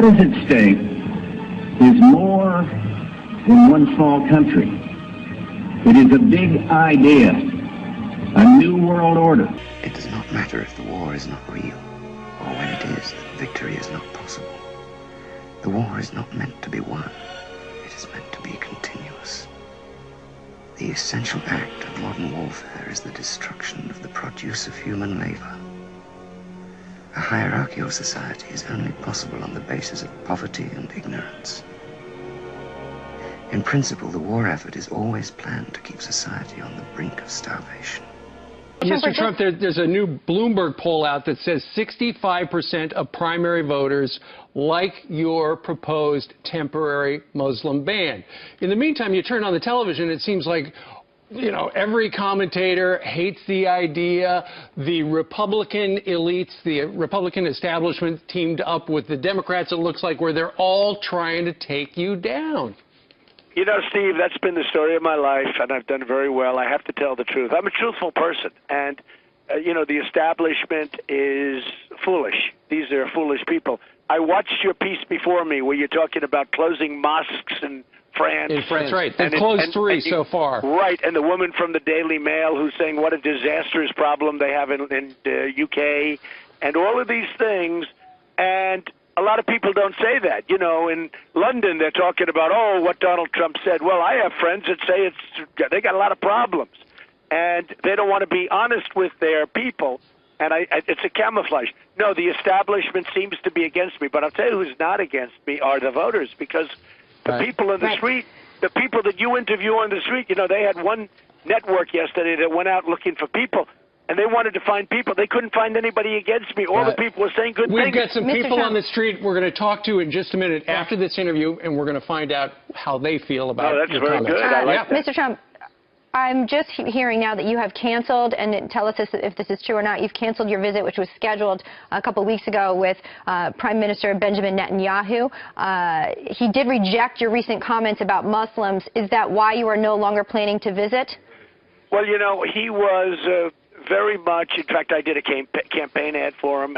What is at stake is more than one small country. It is a big idea, a new world order. It does not matter if the war is not real, or when it is that victory is not possible. The war is not meant to be won. It is meant to be continuous. The essential act of modern warfare is the destruction of the produce of human labor. A hierarchical society is only possible on the basis of poverty and ignorance. In principle, the war effort is always planned to keep society on the brink of starvation. Mr. Trump, there's a new Bloomberg poll out that says 65% of primary voters like your proposed temporary Muslim ban. In the meantime, you turn on the television, it seems like, you know, every commentator hates the idea. The Republican elites, the Republican establishment teamed up with the Democrats, it looks like, where they're all trying to take you down. You know, Steve, that's been the story of my life, and I've done very well. I have to tell the truth. I'm a truthful person, and, you know, the establishment is foolish. These are foolish people. I watched your piece before me where you're talking about closing mosques in France. In France, right. They've closed three so far. Right, and the woman from the Daily Mail who's saying what a disastrous problem they have in the UK, and all of these things, and a lot of people don't say that. You know, in London, they're talking about, oh, what Donald Trump said. Well, I have friends that say they got a lot of problems, and they don't want to be honest with their people, and it's a camouflage. No, the establishment seems to be against me, but I'll tell you who's not against me are the voters, because the people in the street, the people that you interview on the street, you know, they had one network yesterday that went out looking for people, and they wanted to find people. They couldn't find anybody against me. All the people were saying good things. We've got some people on the street we're going to talk to in just a minute after this interview, and we're going to find out how they feel about your comments. That's very good. I like that. Mr. Trump, I'm just hearing now that you have canceled, and tell us if this is true or not, you've canceled your visit, which was scheduled a couple of weeks ago with Prime Minister Benjamin Netanyahu. He did reject your recent comments about Muslims. Is that why you are no longer planning to visit? Well, you know, he was very much, in fact, I did a campaign ad for him.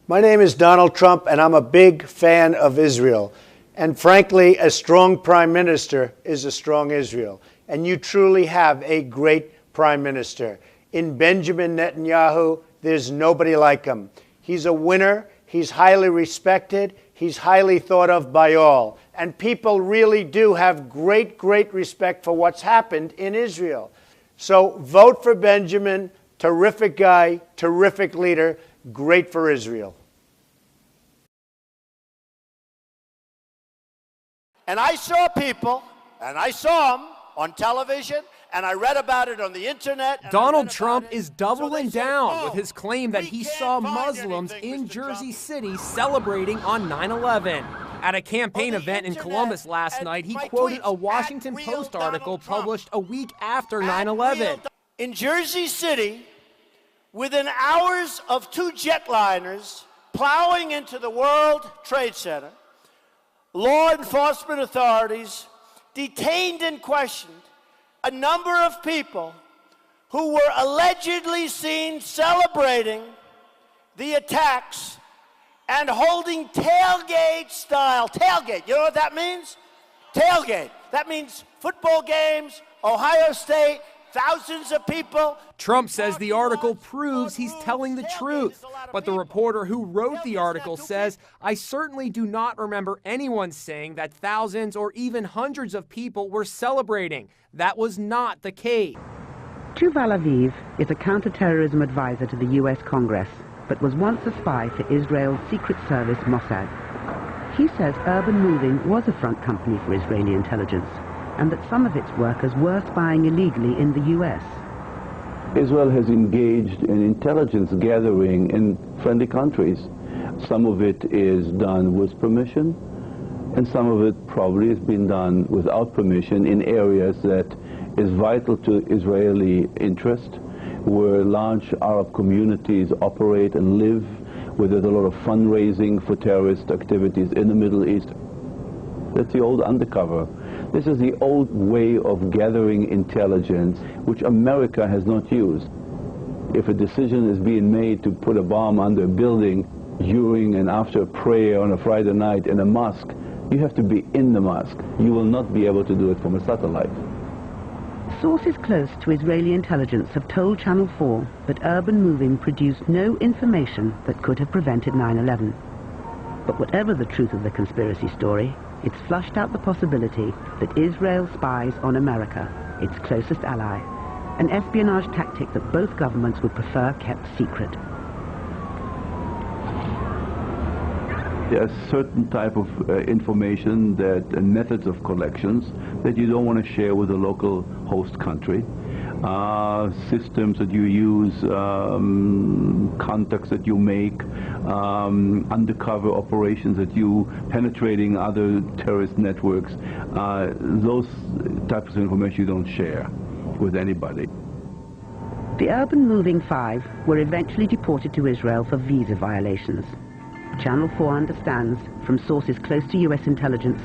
My name is Donald Trump, and I'm a big fan of Israel. And frankly, a strong prime minister is a strong Israel. And you truly have a great prime minister. In Benjamin Netanyahu, there's nobody like him. He's a winner. He's highly respected. He's highly thought of by all. And people really do have great, great respect for what's happened in Israel. So vote for Benjamin. Terrific guy, terrific leader, great for Israel. And I saw people, and I saw them on television, and I read about it on the internet. Donald Trump is doubling down with his claim that he saw Muslims in Jersey City celebrating on 9/11. At a campaign event in Columbus last night, he quoted a Washington Post article published a week after 9/11. In Jersey City, within hours of two jetliners plowing into the World Trade Center, law enforcement authorities detained and questioned a number of people who were allegedly seen celebrating the attacks and holding tailgate-style. Tailgate, you know what that means? Tailgate. That means football games, Ohio State, thousands of people. Trump says the article proves he's telling the truth. But the reporter who wrote the article says, I certainly do not remember anyone saying that thousands or even hundreds of people were celebrating. That was not the case. Tuval Aviv is a counterterrorism advisor to the U.S. Congress, but was once a spy for Israel's Secret Service Mossad. He says urban moving was a front company for Israeli intelligence, and that some of its workers were spying illegally in the U.S. Israel has engaged in intelligence gathering in friendly countries. Some of it is done with permission, and some of it probably has been done without permission in areas that is vital to Israeli interest, where large Arab communities operate and live, where there's a lot of fundraising for terrorist activities in the Middle East. That's the old undercover. This is the old way of gathering intelligence, which America has not used. If a decision is being made to put a bomb under a building, during and after a prayer on a Friday night in a mosque, you have to be in the mosque. You will not be able to do it from a satellite. Sources close to Israeli intelligence have told Channel 4 that urban moving produced no information that could have prevented 9/11. But whatever the truth of the conspiracy story, it's flushed out the possibility that Israel spies on America, its closest ally, an espionage tactic that both governments would prefer kept secret. There are certain type of information that and methods of collections that you don't want to share with the local host country. Systems that you use, contacts that you make, undercover operations that you penetrating other terrorist networks. Those types of information you don't share with anybody. The urban moving five were eventually deported to Israel for visa violations. Channel 4 understands, from sources close to US intelligence,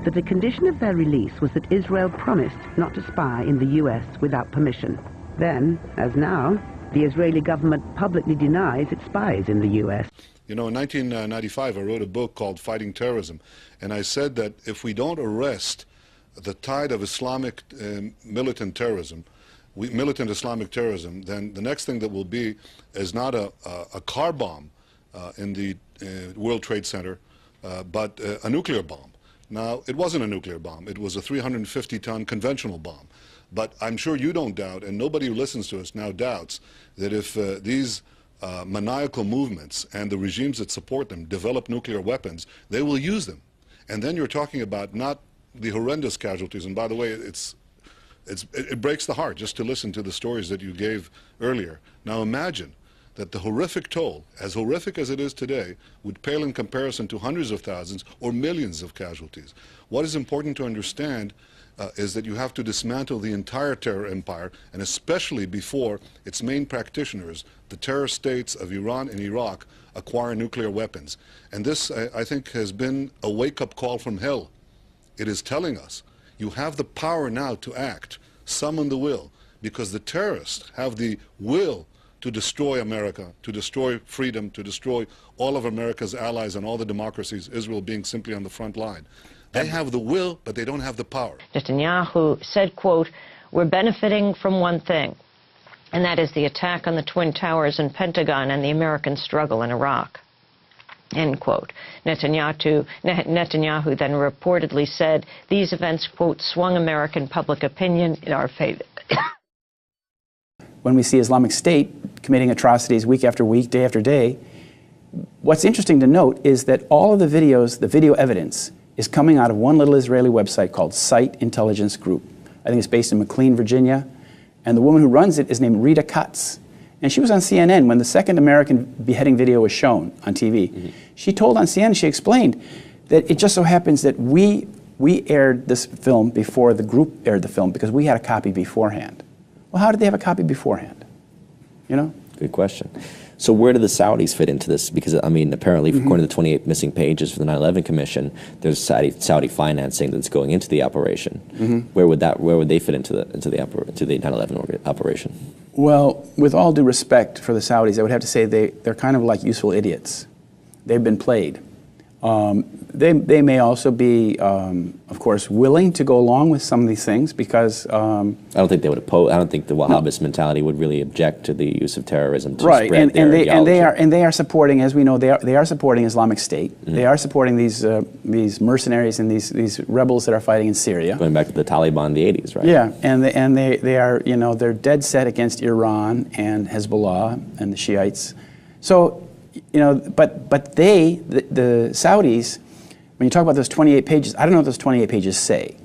that the condition of their release was that Israel promised not to spy in the US without permission. Then, as now, the Israeli government publicly denies it spies in the US. You know, in 1995, I wrote a book called Fighting Terrorism, and I said that if we don't arrest the tide of Islamic militant terrorism, militant Islamic terrorism, then the next thing that will be is not a car bomb in the World Trade Center, but a nuclear bomb. Now, it wasn't a nuclear bomb. It was a 350-ton conventional bomb. But I'm sure you don't doubt, and nobody who listens to us now doubts, that if these maniacal movements and the regimes that support them develop nuclear weapons, they will use them. And then you're talking about not the horrendous casualties. And by the way, it breaks the heart just to listen to the stories that you gave earlier. Now imagine that the horrific toll, as horrific as it is today, would pale in comparison to hundreds of thousands or millions of casualties. What is important to understand is that you have to dismantle the entire terror empire, and especially before its main practitioners, the terror states of Iran and Iraq, acquire nuclear weapons. And this, I think, has been a wake-up call from hell. It is telling us, you have the power now to act, summon the will, because the terrorists have the will to destroy America, to destroy freedom, to destroy all of America's allies and all the democracies, Israel being simply on the front line. They have the will, but they don't have the power. Netanyahu said, quote, "We're benefiting from one thing, and that is the attack on the Twin Towers and Pentagon and the American struggle in Iraq." End quote. Netanyahu then reportedly said these events, quote, "swung American public opinion in our favor." When we see Islamic State committing atrocities week after week, day after day, what's interesting to note is that all of the videos, the video evidence, is coming out of one little Israeli website called Site Intelligence Group. I think it's based in McLean, Virginia, and the woman who runs it is named Rita Katz. And she was on CNN when the second American beheading video was shown on TV. Mm-hmm. She told on CNN, she explained that it just so happens that we aired this film before the group aired the film because we had a copy beforehand. Well, how did they have a copy beforehand? You know? Good question. So where do the Saudis fit into this? Because, I mean, apparently, according to the 28 missing pages for the 9/11 Commission, there's Saudi financing that's going into the operation. Where would they fit into the 9/11 operation? Well, with all due respect for the Saudis, I would have to say they're kind of like useful idiots. They've been played. They may also be, of course, willing to go along with some of these things because I don't think they would oppose. I don't think the Wahhabist mentality would really object to the use of terrorism to spread their ideology. And they are supporting, as we know, they are supporting Islamic State. They are supporting these mercenaries and these rebels that are fighting in Syria. Going back to the Taliban in the 80s, right? Yeah, and they are, you know, they're dead set against Iran and Hezbollah and the Shiites. So, you know, but the Saudis, when you talk about those 28 pages, I don't know what those 28 pages say,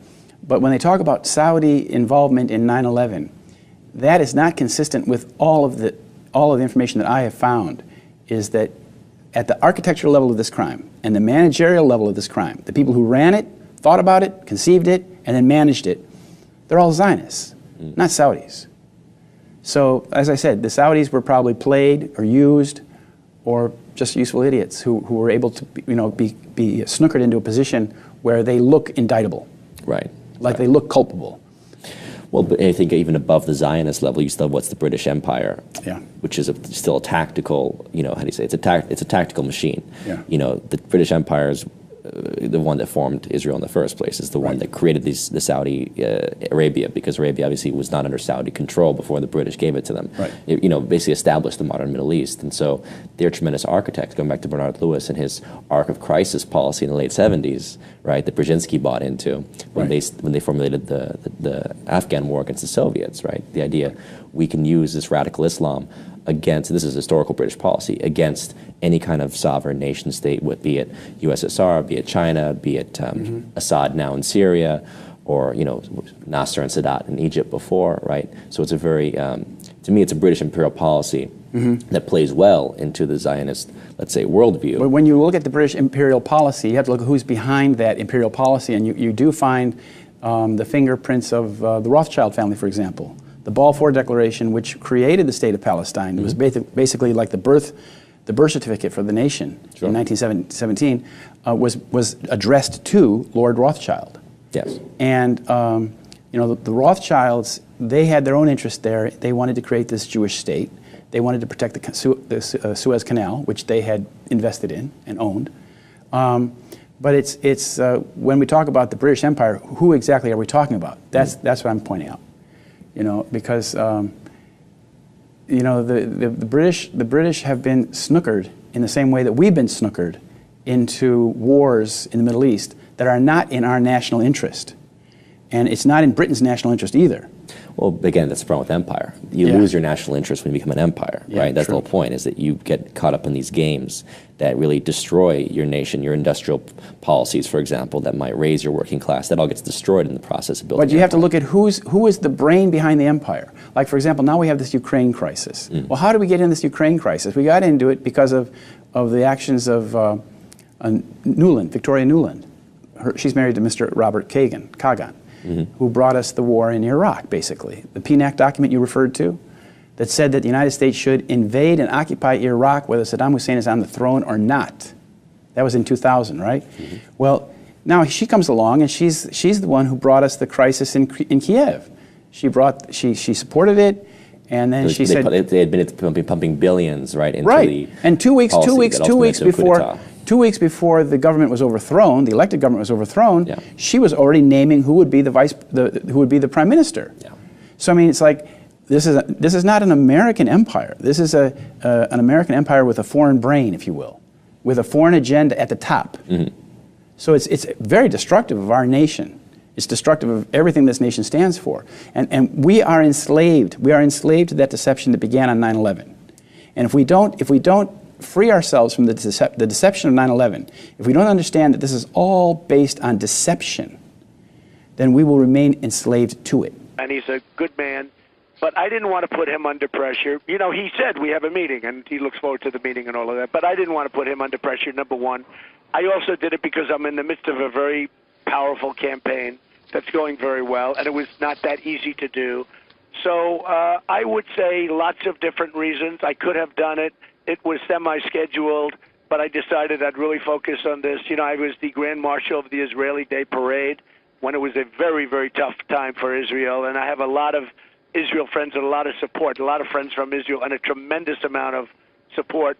but when they talk about Saudi involvement in 9/11, that is not consistent with all of the information that I have found, is that at the architectural level of this crime and the managerial level of this crime, the people who ran it, thought about it, conceived it, and then managed it, they're all Zionists, not Saudis. So, as I said, the Saudis were probably played or used or just useful idiots who were able to, you know, be snookered into a position where they look indictable. Right. Like they look culpable. Well, but I think even above the Zionist level, you still have what's the British Empire, yeah, which is still a tactical, how do you say, it's a tactical machine. Yeah. The British Empire is the one that formed Israel in the first place, is the one that created the Saudi Arabia, because Arabia obviously was not under Saudi control before the British gave it to them. Right. Basically established the modern Middle East. And so they're tremendous architects, going back to Bernard Lewis and his arc of crisis policy in the late 70s, right, that Brzezinski bought into when they formulated the Afghan war against the Soviets, right? The idea we can use this radical Islam against, this is historical British policy, against any kind of sovereign nation state, be it USSR, be it China, be it Assad now in Syria, or Nasser and Sadat in Egypt before, right? So it's a very, to me, it's a British imperial policy that plays well into the Zionist, let's say, worldview. But when you look at the British imperial policy, you have to look at who's behind that imperial policy, and you do find the fingerprints of the Rothschild family, for example. The Balfour Declaration, which created the state of Palestine, was basically like the birth certificate for the nation in 1917, was addressed to Lord Rothschild. Yes. And the Rothschilds, they had their own interest there. They wanted to create this Jewish state. They wanted to protect the Suez Canal, which they had invested in and owned. But it's when we talk about the British Empire, who exactly are we talking about? That's what I'm pointing out. Because the British have been snookered in the same way that we've been snookered into wars in the Middle East that are not in our national interest. And it's not in Britain's national interest either. Well, again, that's the problem with empire. You lose your national interest when you become an empire, right? That's the whole point, is that you get caught up in these games that really destroy your nation, your industrial policies, for example, that might raise your working class. That all gets destroyed in the process of building. But you have to look at who is the brain behind the empire. Like, for example, now we have this Ukraine crisis. Well, how did we get in this Ukraine crisis? We got into it because of the actions of Nuland, Victoria Nuland. She's married to Mr. Robert Kagan. Who brought us the war in Iraq, basically. The PNAC document you referred to that said that the United States should invade and occupy Iraq whether Saddam Hussein is on the throne or not. That was in 2000, right? Well, now she comes along and she's the one who brought us the crisis in Kiev. She supported it, and then she said they had been pumping billions into the and two weeks before the government was overthrown, the elected government was overthrown, she was already naming who would be the prime minister. So I mean, it's like this is not an American empire. This is an American empire with a foreign brain, if you will, with a foreign agenda at the top. So it's very destructive of our nation. It's destructive of everything this nation stands for, and we are enslaved. We are enslaved to that deception that began on 9/11. And if we don't free ourselves from the deception of 9/11, if we don't understand that this is all based on deception, then we will remain enslaved to it. And he's a good man, but I didn't want to put him under pressure. He said we have a meeting, and he looks forward to the meeting and all of that, but I didn't want to put him under pressure, number one. I also did it because I'm in the midst of a very powerful campaign that's going very well, and it was not that easy to do. So I would say lots of different reasons. I could have done it. It was semi-scheduled, but I decided I'd really focus on this. I was the Grand Marshal of the Israeli Day Parade when it was a very, very tough time for Israel, and I have a lot of Israel friends and a lot of support, a lot of friends from Israel, and a tremendous amount of support